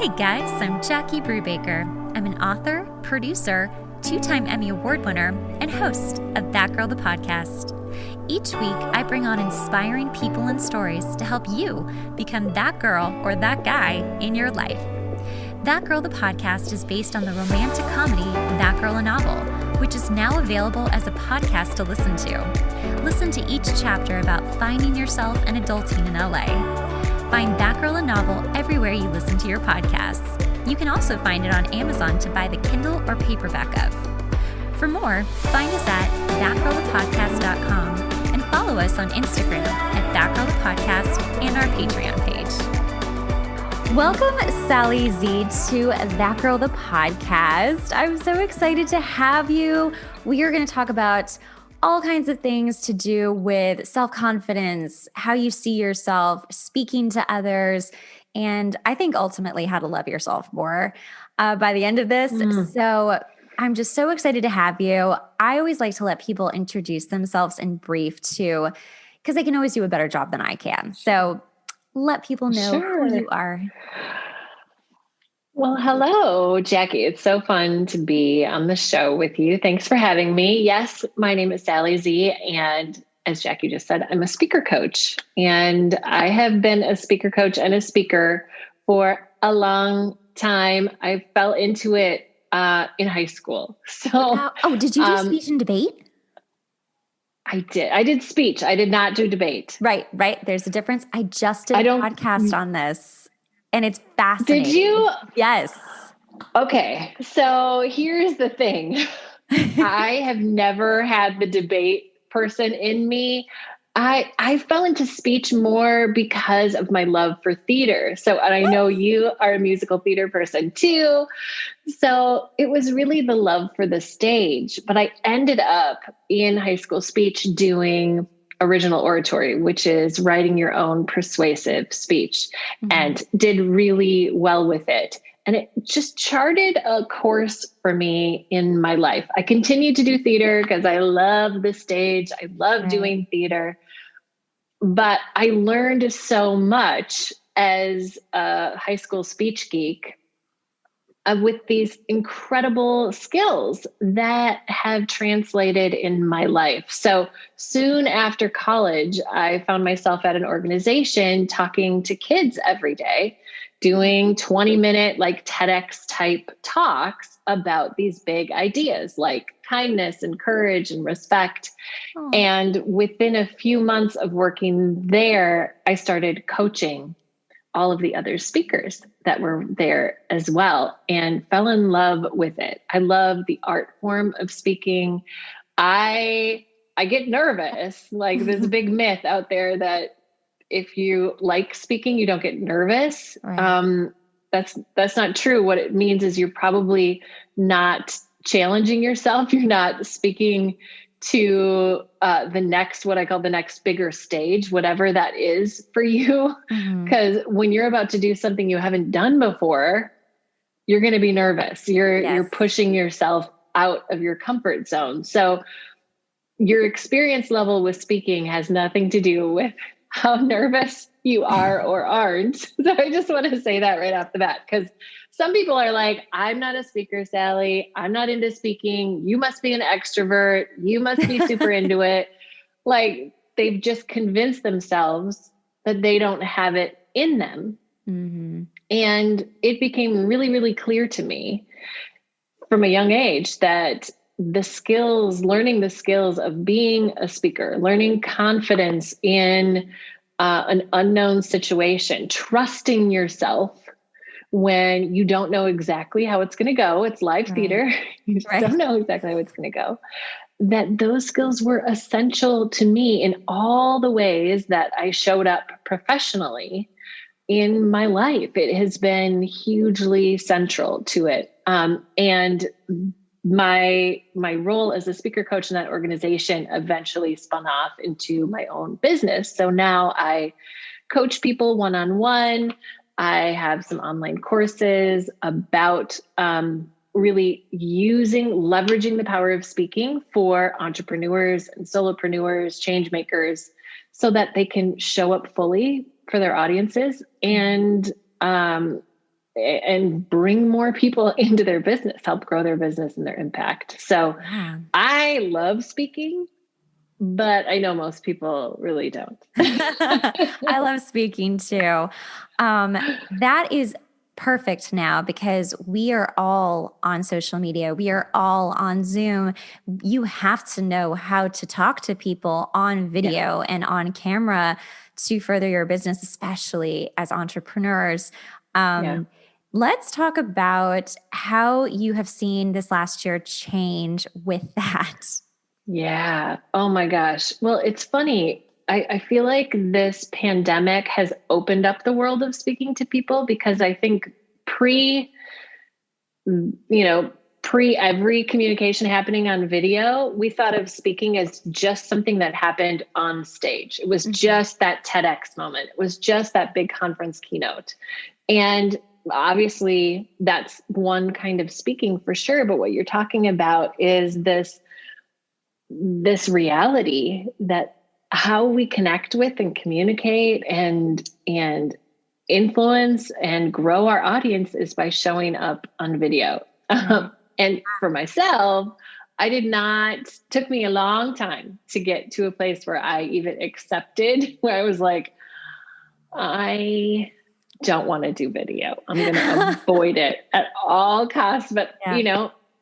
Hey guys, I'm Jackie Brubaker. I'm an author, producer, 2-time Emmy Award winner, and host of That Girl the Podcast. Each week, I bring on inspiring people and stories to help you become that girl or that guy in your life. That Girl the Podcast is based on the romantic comedy That Girl a Novel, which is now available as a podcast to listen to. Listen to each chapter about finding yourself and adulting in LA. Find That Girl a Novel everywhere you listen to your podcasts. You can also find it on Amazon to buy the Kindle or paperback of. For more, find us at thatgirlthepodcast.com and follow us on Instagram at thatgirlthepodcast and our Patreon page. Welcome, Sally Z, to That Girl the Podcast. I'm so excited to have you. We are going to talk about all kinds of things to do with self-confidence, how you see yourself, speaking to others, and I think ultimately how to love yourself more by the end of this. So I'm just so excited to have you. I always like to let people introduce themselves in brief too, because they can always do a better job than I can. So let people know who you are. Well, hello, Jackie. It's so fun to be on the show with you. Thanks for having me. Yes, my name is Sally Z, and as Jackie just said, I'm a speaker coach, and I have been a speaker coach and a speaker for a long time. I fell into it in high school. So, did you do speech and debate? I did speech. I did not do debate. Right. There's a difference. I just did a podcast on this. And it's fascinating. Did you? Yes. Okay. So here's the thing. I have never had the debate person in me. I fell into speech more because of my love for theater. So, and I know you are a musical theater person too. So it was really the love for the stage. But I ended up in high school speech doing original oratory, which is writing your own persuasive speech, and did really well with it. And it just charted a course for me in my life. I continued to do theater because I love the stage. I love doing theater. But I learned so much as a high school speech geek with these incredible skills that have translated in my life. So soon after college, I found myself at an organization talking to kids every day, doing 20-minute like TEDx type talks about these big ideas like kindness and courage and respect. And within a few months of working there, I started coaching all of the other speakers that were there as well and fell in love with it. I love the art form of speaking. I get nervous. Like there's a big myth out there that if you like speaking, you don't get nervous. Right. That's not true. What it means is you're probably not challenging yourself. You're not speaking to what I call the next bigger stage, whatever that is for you. Because when you're about to do something you haven't done before, you're going to be nervous. You're pushing yourself out of your comfort zone. So your experience level with speaking has nothing to do with how nervous you are or aren't. So I just want to say that right off the bat, because some people are like, I'm not a speaker, Sally. I'm not into speaking. You must be an extrovert. You must be super into it. Like they've just convinced themselves that they don't have it in them. And it became really, really clear to me from a young age that learning the skills of being a speaker, learning confidence in an unknown situation, trusting yourself when you don't know exactly how it's going to go. It's live theater. You don't know exactly how it's going to go. That those skills were essential to me in all the ways that I showed up professionally in my life. It has been hugely central to it. And my role as a speaker coach in that organization eventually spun off into my own business. So now I coach people one-on-one. I have some online courses about really leveraging the power of speaking for entrepreneurs and solopreneurs, change makers, so that they can show up fully for their audiences and and bring more people into their business, help grow their business and their impact. So Yeah. I love speaking, but I know most people really don't. I love speaking too. That is perfect now because we are all on social media. We are all on Zoom. You have to know how to talk to people on video and on camera to further your business, especially as entrepreneurs. Let's talk about how you have seen this last year change with that. Yeah. Oh my gosh. Well, it's funny. I feel like this pandemic has opened up the world of speaking to people, because I think pre every communication happening on video, we thought of speaking as just something that happened on stage. It was just that TEDx moment. It was just that big conference keynote. And obviously that's one kind of speaking for sure. But what you're talking about is this reality that how we connect with and communicate and influence and grow our audience is by showing up on video. And for myself, took me a long time to get to a place where I even accepted, where I was like, I don't want to do video. I'm going to avoid it at all costs. But,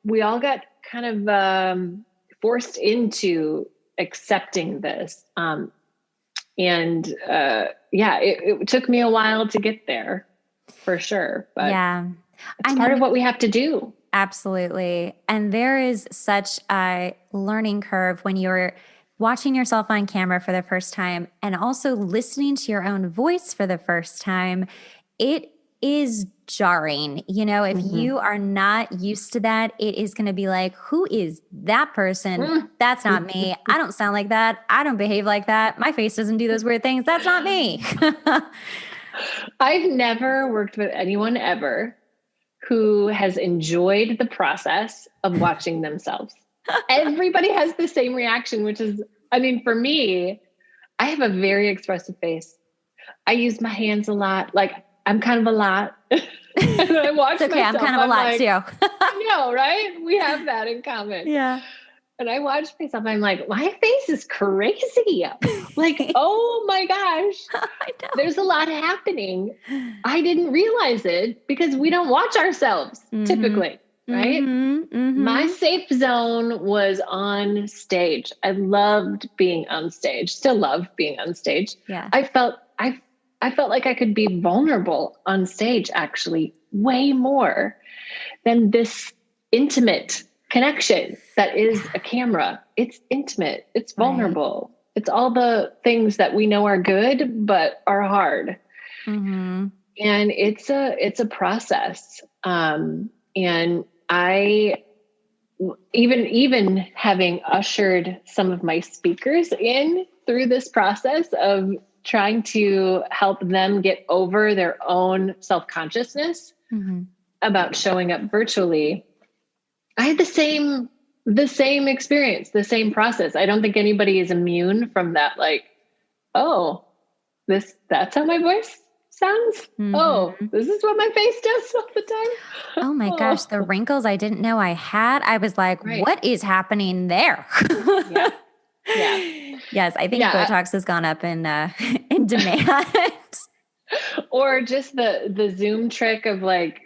we all got kind of forced into accepting this. It took me a while to get there, for sure. But it's part of what we have to do. Absolutely. And there is such a learning curve when you're watching yourself on camera for the first time and also listening to your own voice for the first time. It is jarring. If you are not used to that, it is going to be like, who is that person? That's not me. I don't sound like that. I don't behave like that. My face doesn't do those weird things. That's not me. I've never worked with anyone ever who has enjoyed the process of watching themselves. Everybody has the same reaction, which is, for me, I have a very expressive face. I use my hands a lot. Like, I'm kind of a lot. And I watch it's okay. myself, I'm kind of a lot too. I know, right? We have that in common. Yeah. And I watch myself, I'm like, my face is crazy. Like, oh my gosh, there's a lot happening. I didn't realize it because we don't watch ourselves typically, right? My safe zone was on stage. I loved being on stage, still love being on stage. Yeah. I felt like I could be vulnerable on stage, actually, way more than this intimate connection that is a camera. It's intimate. It's vulnerable. Right. It's all the things that we know are good, but are hard. And it's a process. And I, even having ushered some of my speakers in through this process of trying to help them get over their own self-consciousness about showing up virtually, I had the same experience, the same process. I don't think anybody is immune from that. Like, oh, that's how my voice sounds. Oh, this is what my face does all the time. Oh my gosh. The wrinkles I didn't know I had. I was like, what is happening there? Yes. I think Botox has gone up in demand. Or just the Zoom trick of like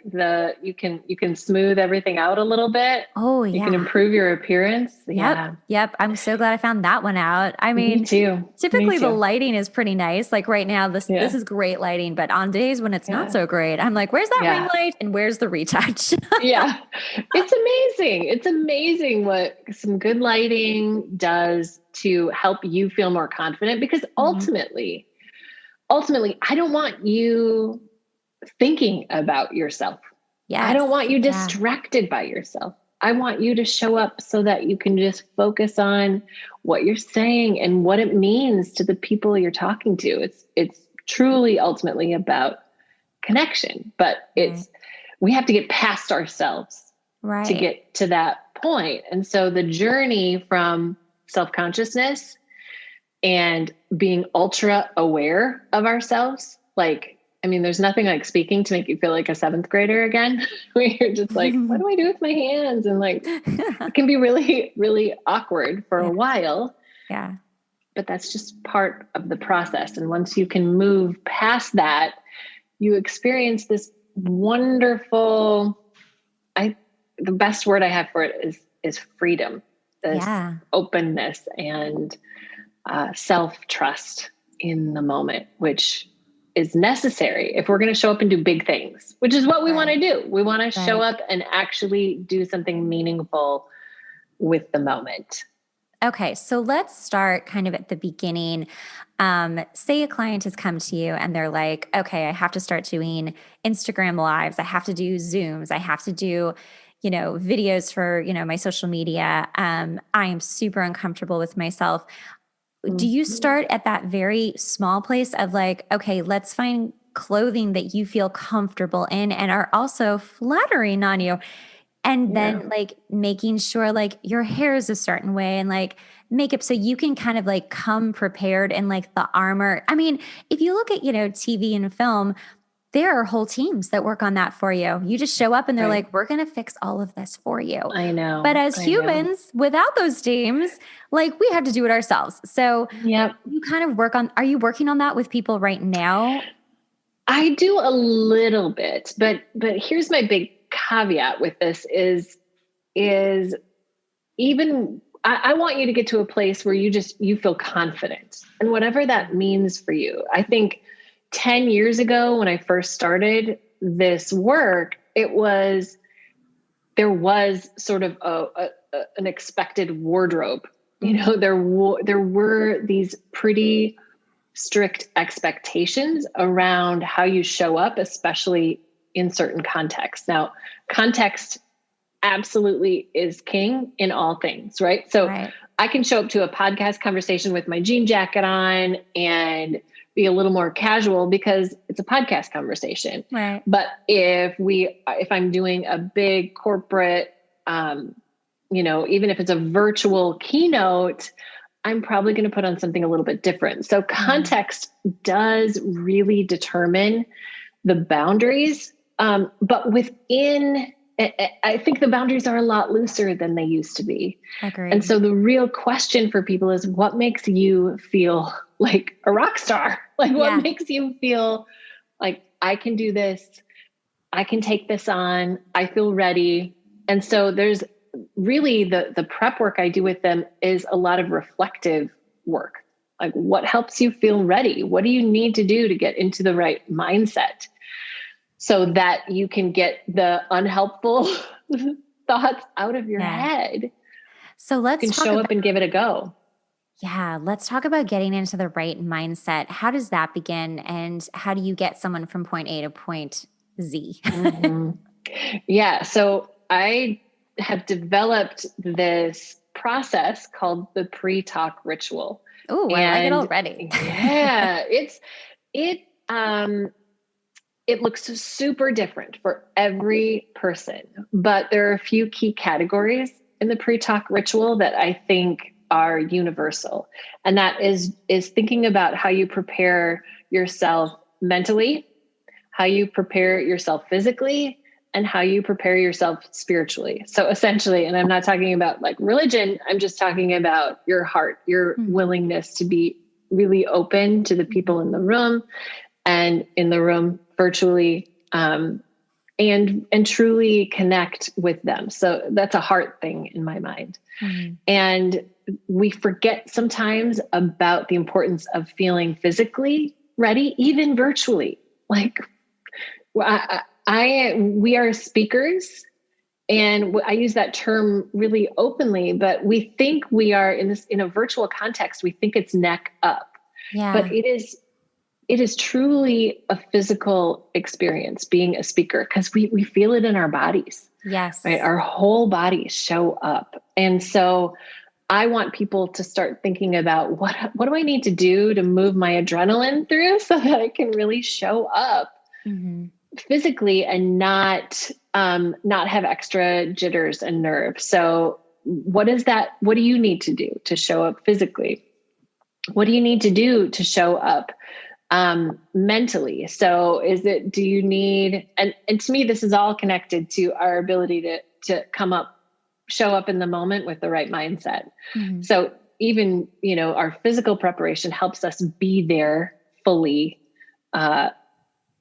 you can smooth everything out a little bit. Oh yeah. You can improve your appearance. Yep. I'm so glad I found that one out. Me too. Typically the lighting is pretty nice. Like right now, this is great lighting, but on days when it's not so great, I'm like, where's that ring light and where's the retouch? It's amazing. It's amazing what some good lighting does to help you feel more confident, because ultimately, I don't want you thinking about yourself. Yes. I don't want you distracted by yourself. I want you to show up so that you can just focus on what you're saying and what it means to the people you're talking to. It's truly ultimately about connection, but we have to get past ourselves to get to that point. And so the journey from self-consciousness and being ultra aware of ourselves, like I mean, there's nothing like speaking to make you feel like a seventh grader again, where you're just like, what do I do with my hands? And like, it can be really, really awkward for a while. Yeah. But that's just part of the process. And once you can move past that, you experience this wonderful, the best word I have for it is freedom, this openness and self-trust in the moment, which is necessary if we're going to show up and do big things, which is what we want to do. We want to show up and actually do something meaningful with the moment. Okay. So let's start kind of at the beginning. Say a client has come to you and they're like, okay, I have to start doing Instagram lives. I have to do Zooms. I have to do, videos for, my social media. I am super uncomfortable with myself. Do you start at that very small place of like, okay, let's find clothing that you feel comfortable in and are also flattering on you? And then like making sure like your hair is a certain way and like makeup so you can kind of like come prepared in like the armor. I mean, if you look at, TV and film, there are whole teams that work on that for you. You just show up and they're like, we're going to fix all of this for you. I know. But as humans, without those teams, like we have to do it ourselves. So you kind of are you working on that with people right now? I do a little bit, but here's my big caveat with this is even I want you to get to a place where you feel confident and whatever that means for you. I think 10 years ago, when I first started this work, there was sort of an expected wardrobe. There were these pretty strict expectations around how you show up, especially in certain contexts. Now, context absolutely is king in all things, right? So I can show up to a podcast conversation with my jean jacket on and be a little more casual because it's a podcast conversation. Right. But if I'm doing a big corporate, even if it's a virtual keynote, I'm probably going to put on something a little bit different. So context does really determine the boundaries. But within, I think the boundaries are a lot looser than they used to be. Agreed. And so the real question for people is what makes you feel like a rock star? Like what makes you feel like I can do this? I can take this on. I feel ready. And so there's really the prep work I do with them is a lot of reflective work. Like what helps you feel ready? What do you need to do to get into the right mindset so that you can get the unhelpful thoughts out of your head? So let's show up and give it a go. Yeah. Let's talk about getting into the right mindset. How does that begin? And how do you get someone from point A to point Z? Yeah. So I have developed this process called the pre-talk ritual. Oh, I like it already. It looks super different for every person, but there are a few key categories in the pre-talk ritual that I think are universal. And that is thinking about how you prepare yourself mentally, how you prepare yourself physically, and how you prepare yourself spiritually. So essentially, and I'm not talking about like religion, I'm just talking about your heart, your willingness to be really open to the people in the room and in the room virtually, and truly connect with them. So that's a heart thing in my mind. And we forget sometimes about the importance of feeling physically ready, even virtually. Like we are speakers, and I use that term really openly, but we think we are in a virtual context, we think it's neck up, but it is truly a physical experience being a speaker because we feel it in our bodies. Yes. Right. Our whole bodies show up. And so I want people to start thinking about what do I need to do to move my adrenaline through so that I can really show up physically and not have extra jitters and nerves. So what do you need to do to show up physically? What do you need to do to show up mentally. So do you need, and to me, this is all connected to our ability to show up in the moment with the right mindset. Mm-hmm. So even, our physical preparation helps us be there fully,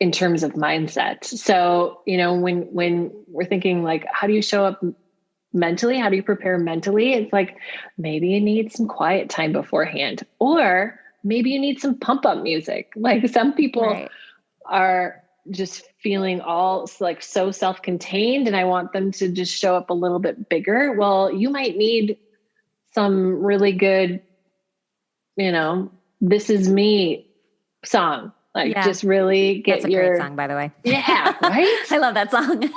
in terms of mindset. So, when we're thinking like, how do you show up mentally? How do you prepare mentally? It's like, maybe you need some quiet time beforehand, or maybe you need some pump up music. Like some people are just feeling all like so self-contained, and I want them to just show up a little bit bigger. Well, you might need some really good, This Is Me song. Like just really get That's a great song, by the way. Yeah, right? I love that song.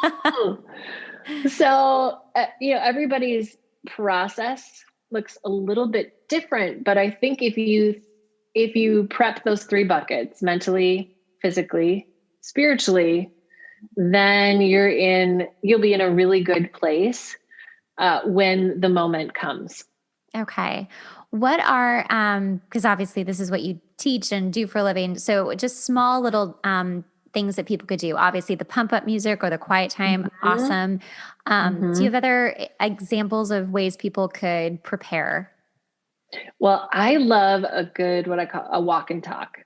So, everybody's process looks a little bit different, but I think if you prep those 3 buckets, mentally, physically, spiritually, then you'll be in a really good place when the moment comes. Okay. What are, because obviously this is what you teach and do for a living. So just small little things that people could do. Obviously the pump up music or the quiet time. Mm-hmm. Awesome. Do you have other examples of ways people could prepare? Well, I love a good, what I call a walk and talk.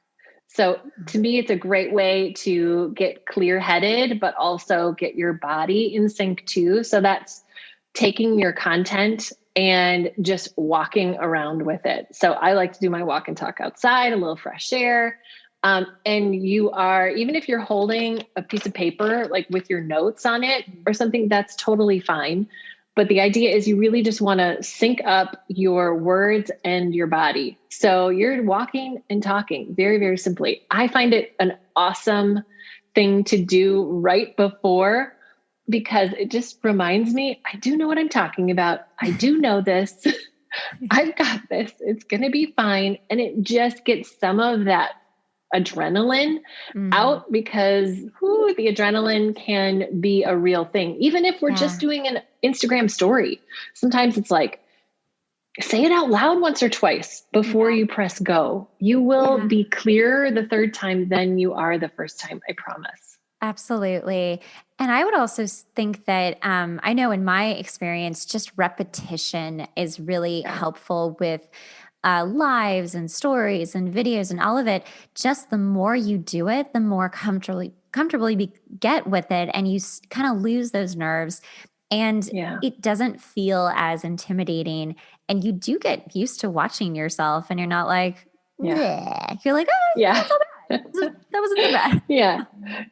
So to me, it's a great way to get clear headed, but also get your body in sync too. So that's taking your content and just walking around with it. So I like to do my walk and talk outside, a little fresh air. And even if you're holding a piece of paper, like with your notes on it or something, that's totally fine. But the idea is you really just want to sync up your words and your body. So you're walking and talking very, very simply. I find it an awesome thing to do right before, because it just reminds me, I do know what I'm talking about. I do know this. I've got this. It's going to be fine. And it just gets some of that adrenaline out, because the adrenaline can be a real thing. Even if we're just doing an Instagram story, sometimes it's like, say it out loud once or twice before you press go. You will be clearer the 3rd time than you are the first time, I promise. Absolutely. And I would also think that I know in my experience, just repetition is really helpful with lives and stories and videos and all of it. Just the more you do it, the more comfortably get with it, and you kind of lose those nerves, and it doesn't feel as intimidating. And you do get used to watching yourself, and you're not like, bleh. You're like, oh, that's so bad. That wasn't so bad.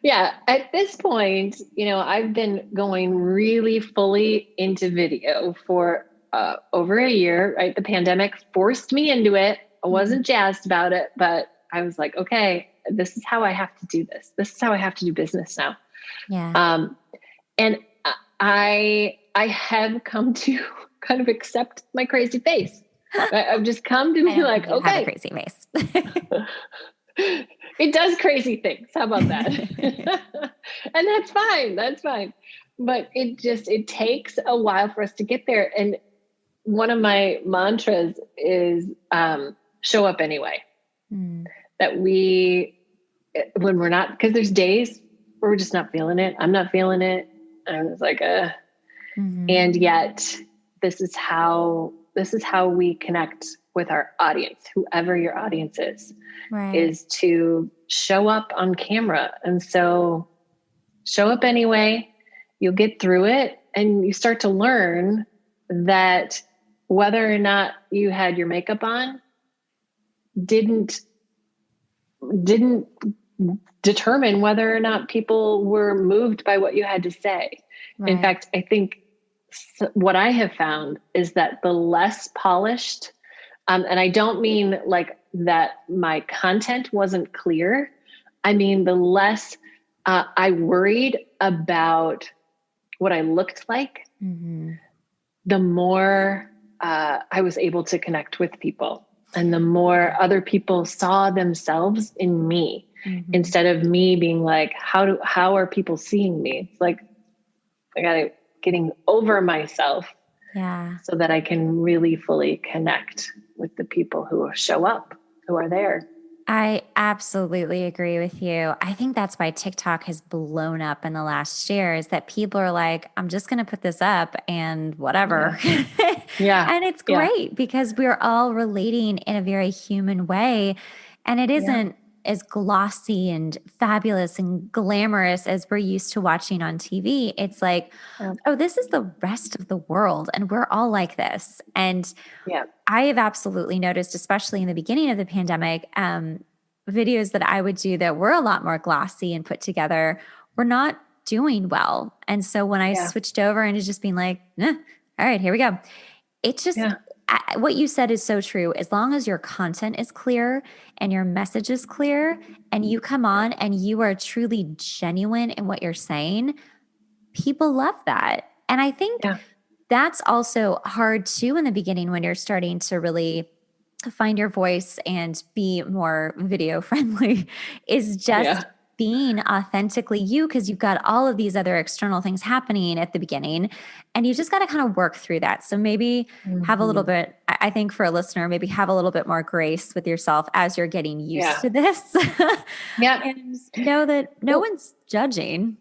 Yeah. At this point, I've been going really fully into video for over a year, right? The pandemic forced me into it. I wasn't jazzed about it, but I was like, okay, this is how I have to do this. This is how I have to do business now. Yeah. And I have come to kind of accept my crazy face. I've just come to be like, okay, have a crazy face. It does crazy things. How about that? And that's fine. That's fine. But it takes a while for us to get there. And one of my mantras is show up anyway. That when we're not, because there's days where we're just not feeling it. I'm not feeling it. I was like, and yet this is how we connect with our audience, whoever your audience is to show up on camera. And so show up anyway, you'll get through it, and you start to learn that whether or not you had your makeup on didn't determine whether or not people were moved by what you had to say. Right. In fact, I think what I have found is that the less polished, and I don't mean like that my content wasn't clear. I mean, the less I worried about what I looked like, the more I was able to connect with people, and the more other people saw themselves in me, instead of me being like, how are people seeing me? It's like, I got getting over myself, so that I can really fully connect with the people who show up, who are there. I absolutely agree with you. I think that's why TikTok has blown up in the last year is that people are like, I'm just going to put this up and whatever. Yeah. Yeah. And it's Yeah. great because we're all relating in a very human way. And it Yeah. isn't as glossy and fabulous and glamorous as we're used to watching on TV. It's like, Yeah. oh, this is the rest of the world and we're all like this. And Yeah. I have absolutely noticed, especially in the beginning of the pandemic, videos that I would do that were a lot more glossy and put together were not doing well. And so when I Yeah. switched over into just being like, all right, here we go. It just, Yeah. what you said is so true. As long as your content is clear and your message is clear and you come on and you are truly genuine in what you're saying, people love that. And I think Yeah. that's also hard too in the beginning when you're starting to really find your voice and be more video friendly is just Yeah. being authentically you because you've got all of these other external things happening at the beginning and you just got to kind of work through that. So maybe have a little Mhm. bit, I think for a listener, maybe have a little bit more grace with yourself as you're getting used Yeah. to this Yeah. and know that no Well, one's judging.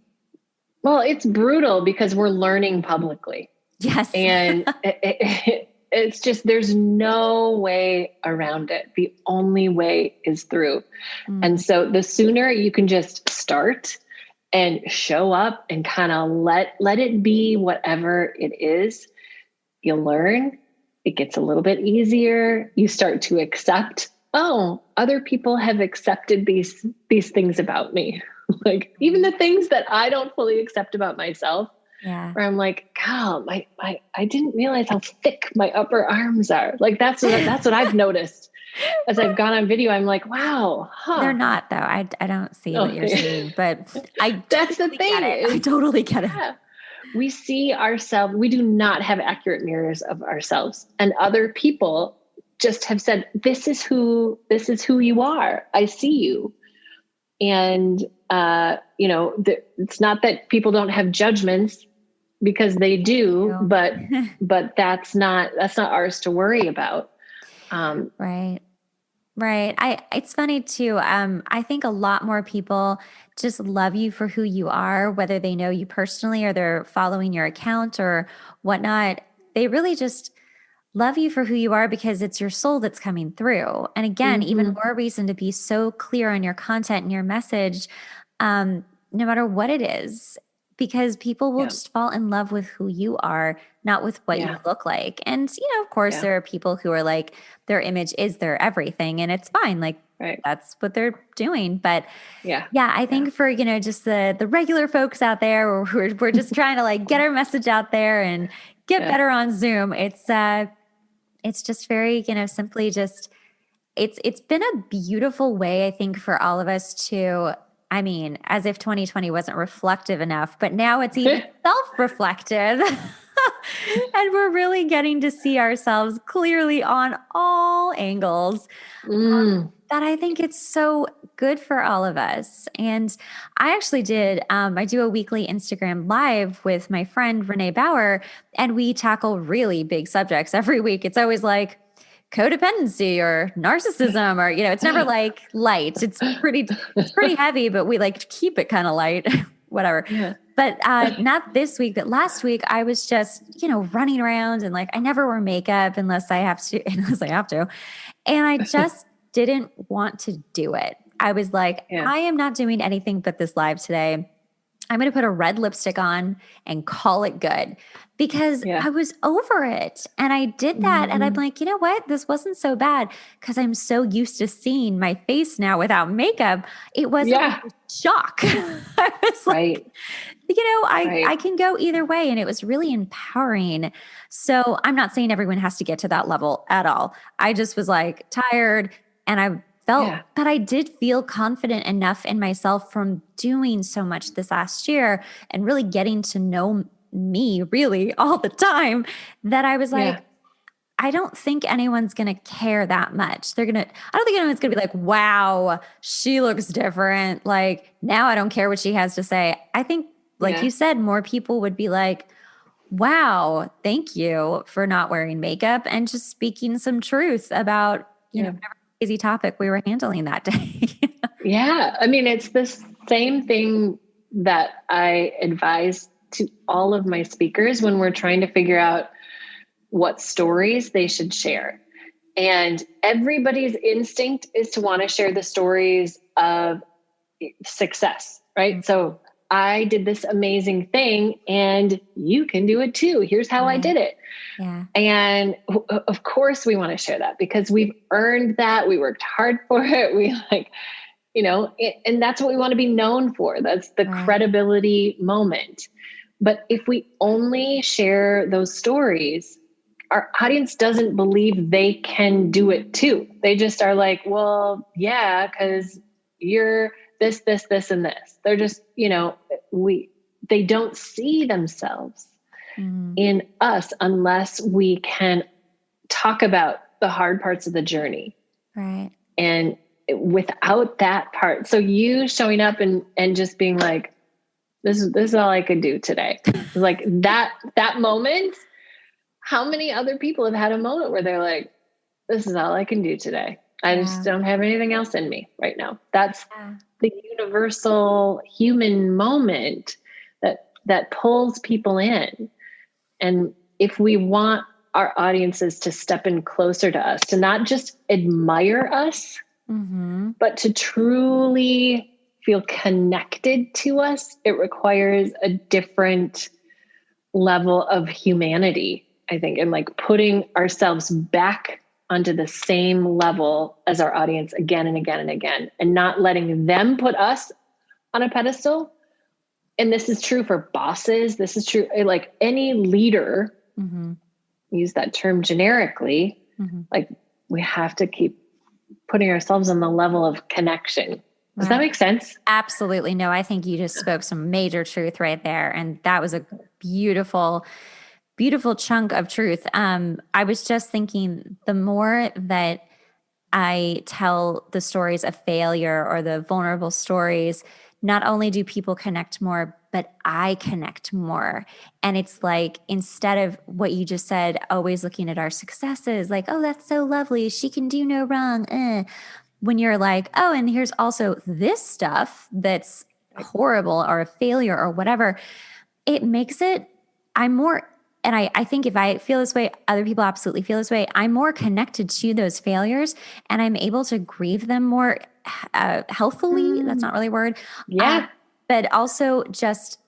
well, it's brutal because we're learning publicly. Yes. And it's just, there's no way around it. The only way is through. And Mm, so the sooner you can just start and show up and kind of let it be whatever it is, you'll learn. It gets a little bit easier. You start to accept, oh, other people have accepted these things about me. Like even the things that I don't fully accept about myself, yeah. where I'm like, God, I didn't realize how thick my upper arms are. Like that's what I've noticed as I've gone on video. I'm like, wow, They're huh? not though. I don't see what you're Okay. seeing, but I That's the totally get thing it. I is, totally get it. yeah, we see ourselves, we do not have accurate mirrors of ourselves. And other people just have said, this is who you are. I see you. And, it's not that people don't have judgments because they do, You. but that's not ours to worry about. Right. Right. It's funny too. I think a lot more people just love you for who you are, whether they know you personally or they're following your account or whatnot. They really just love you for who you are because it's your soul that's coming through. And again, even Mhm. more reason to be so clear on your content and your message, no matter what it is, because people will Yeah. just fall in love with who you are, not with what you Yeah. look like. And, of course, Yeah. there are people who are like, their image is their everything, and it's fine. Like, Right. that's what they're doing. But Yeah. yeah, I Yeah. think for, just the regular folks out there, or we're just trying to like get our message out there and get Yeah. better on Zoom. It's just very, simply just it's been a beautiful way, I think, for all of us to, I mean, as if 2020 wasn't reflective enough, but now it's even self-reflective. And we're really getting to see ourselves clearly on all angles. Mm. That I think it's so good for all of us. And I actually I do a weekly Instagram live with my friend Renee Bauer, and we tackle really big subjects every week. It's always like codependency or narcissism, or, it's never like light. It's pretty heavy, but we like to keep it kind of light, whatever. Yeah. But not this week, but last week I was just, running around and like I never wear makeup unless I have to, And I just didn't want to do it. I was like, Yeah. I am not doing anything but this live today. I'm going to put a red lipstick on and call it good because Yeah. I was over it. And I did that. And I'm Mhm. like, you know what? This wasn't so bad because I'm so used to seeing my face now without makeup. It wasn't like Yeah. a shock. I was like, Right. I Right. can go either way. And it was really empowering. So I'm not saying everyone has to get to that level at all. I just was like tired and I felt, Yeah. but I did feel confident enough in myself from doing so much this last year and really getting to know me really all the time that I was Yeah. like, I don't think anyone's going to care that much. I don't think anyone's going to be like, wow, she looks different. Like now I don't care what she has to say. I think, like Yeah. you said, more people would be like, wow, thank you for not wearing makeup and just speaking some truth about, Yeah. crazy topic we were handling that day. Yeah. I mean, it's the same thing that I advise to all of my speakers when we're trying to figure out what stories they should share. And everybody's instinct is to want to share the stories of success, right? Mm-hmm. So I did this amazing thing and you can do it too. Here's how I did it. Yeah. And of course we want to share that because we've earned that. We worked hard for it. We and that's what we want to be known for. That's the credibility moment. But if we only share those stories, our audience doesn't believe they can do it too. They just are like, well, yeah, because you're this, this, this, and this. They're just, they don't see themselves in us unless we can talk about the hard parts of the journey. Right. And without that part, so you showing up and just being like, this is all I could do today. Like that moment. How many other people have had a moment where they're like, this is all I can do today. I just don't have anything else in me right now. That's the universal human moment that pulls people in. And if we want our audiences to step in closer to us, to not just admire us, but to truly feel connected to us, it requires a different level of humanity, I think, and like putting ourselves back onto the same level as our audience again and again and again, and not letting them put us on a pedestal. And this is true for bosses. This is true, like any leader, use that term generically, like we have to keep putting ourselves on the level of connection. Does that make sense? Absolutely. No, I think you just spoke some major truth right there. And that was a beautiful chunk of truth. I was just thinking, the more that I tell the stories of failure or the vulnerable stories, not only do people connect more, but I connect more. And it's like, instead of what you just said, always looking at our successes, like, oh, that's so lovely, she can do no wrong. When you're like, oh, and here's also this stuff that's horrible or a failure or whatever, it makes it, I'm more, and I think if I feel this way, other people absolutely feel this way. I'm more connected to those failures and I'm able to grieve them more healthfully. That's not really a word. Yeah. But also just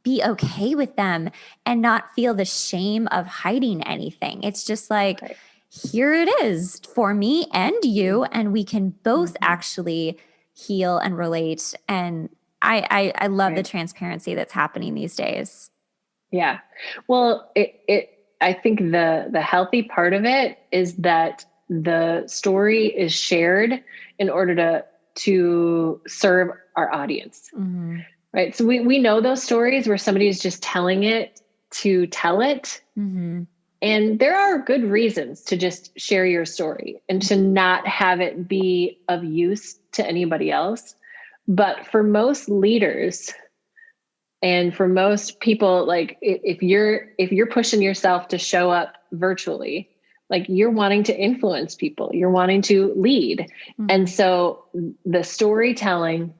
be okay with them and not feel the shame of hiding anything. It's just like, here it is for me and you, and we can both actually heal and relate. And I love the transparency that's happening these days. Yeah. Well, I think the healthy part of it is that the story is shared in order to serve our audience. Right. So we know those stories where somebody is just telling it to tell it. And there are good reasons to just share your story and to not have it be of use to anybody else. But for most leaders, and for most people, like if you're pushing yourself to show up virtually, like you're wanting to influence people, you're wanting to lead. And so the storytelling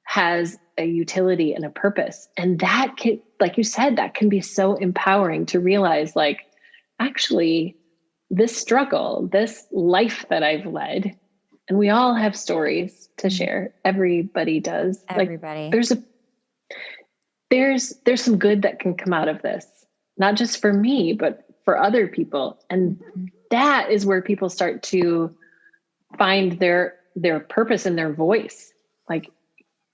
has a utility and a purpose. And that can, like you said, that can be so empowering to realize, like, actually this struggle, this life that I've led, and we all have stories to share. Everybody does. Everybody. Like, there's some good that can come out of this, not just for me, but for other people. And that is where people start to find their purpose and their voice. Like,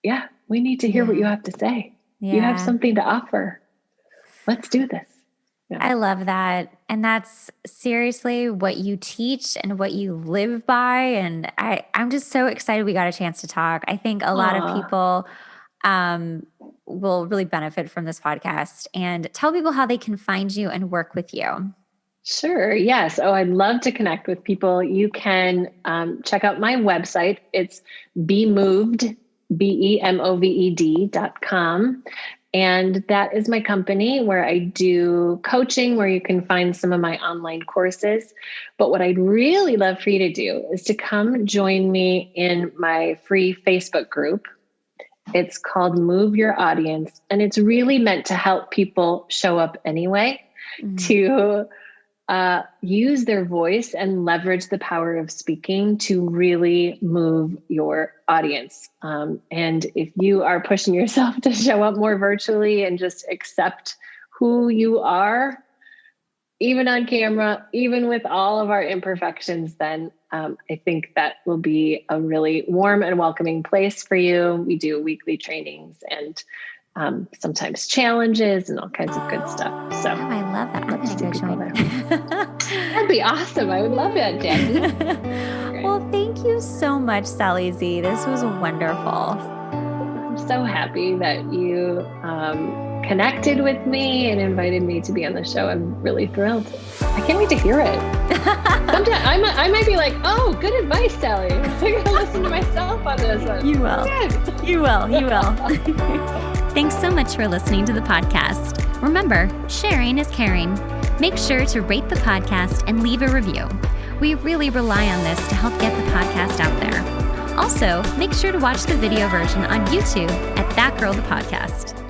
yeah, we need to hear what you have to say. You have something to offer. Let's do this. I love that. And that's seriously what you teach and what you live by. And I'm just so excited we got a chance to talk. I think a lot of people will really benefit from this podcast. And tell people how they can find you and work with you. Sure. Yes. Oh, I'd love to connect with people. You can check out my website. It's bemoved.com. And that is my company where I do coaching, where you can find some of my online courses. But what I'd really love for you to do is to come join me in my free Facebook group. It's called Move Your Audience. And it's really meant to help people show up anyway, to use their voice and leverage the power of speaking to really move your audience. And if you are pushing yourself to show up more virtually and just accept who you are, even on camera, even with all of our imperfections, then I think that will be a really warm and welcoming place for you. We do weekly trainings and sometimes challenges and all kinds of good stuff. So I love that. I'm going to go join there. That'd be awesome. I would love that, Jackie. Well, thank you so much, Sally Z. This was wonderful. I'm so happy that you connected with me and invited me to be on the show. I'm really thrilled. I can't wait to hear it. Sometimes I might be like, oh, good advice, Sally. I'm going to listen to myself on this one. You will. You will. You will. Thanks so much for listening to the podcast. Remember, sharing is caring. Make sure to rate the podcast and leave a review. We really rely on this to help get the podcast out there. Also, make sure to watch the video version on YouTube at That Girl the Podcast.